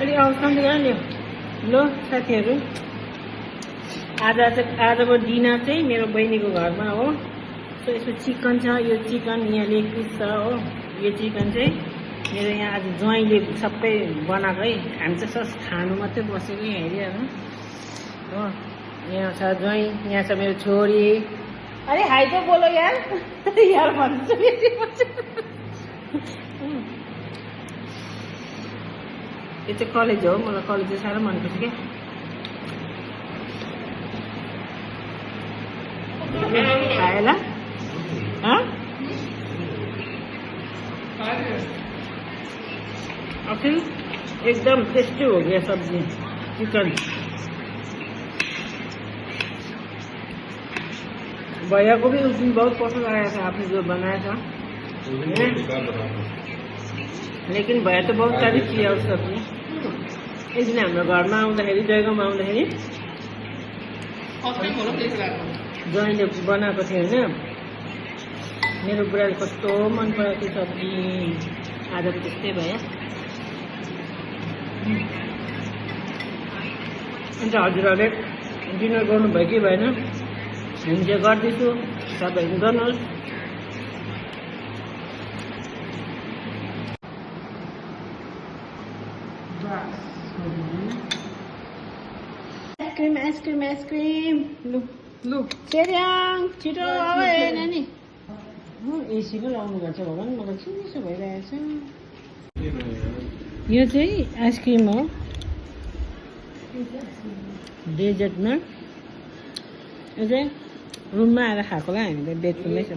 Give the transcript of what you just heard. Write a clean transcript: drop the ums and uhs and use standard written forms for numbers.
अलि आउँछ ल्यायो ल साथीहरू आजको डिनर चाहिँ मेरो बहिनीको घरमा हो सो यसो चिकन छ यो चिकन यहाँ लेग पिस छ हो यो चिकन चाहिँ मेरो यहाँ आज ज्वाइँले सबै बनाएको है हामी चाहिँ सस खानु मात्रै बसेको यहाँ हेरिहाल्नु हो यहाँ छ ज्वाइँ यहाँ छ मेरो छोरी अरे हाई तो बोलो यार यार भन्छु यो चाहिँ कलेज हो मलाई कलेज चाहिँ साह्रो मनपर्छ क्या खाएला अखिल एकदम टेस्टी हो गया सब्जी चिकन भैया को भी उस दिन बहुत पसंद आया था आपने जो बनाया था लेकिन भैया तो बहुत तारीफ किया उस सब्जी एक दिन हाम्रो घरमा आउँदाखेरि जयगाउँमा आउँदाखेरि ज्वाइँले बनाएको थियो होइन मेरो बुढाले कस्तो मन परेको थियो सब्जी आज त त्यस्तै भयो अन्त हजुरहरूले डिनर गर्नुभयो कि भएन हामी चाहिँ गर्दैछु तपाईँहरू गर्नुहोस् आइसक्रिम आइसक्रिम आइसक्रिम लु लु चेर्याङ छिटो अब ए नानी एसी पो लाउनु पर्छ भगवान् मलाई चिसो भइरहेछ यो चाहिँ आइसक्रिम हो डेजर्टमा यो चाहिँ रुममा आएर खाएकोलाई हामीले बेडरुममै छ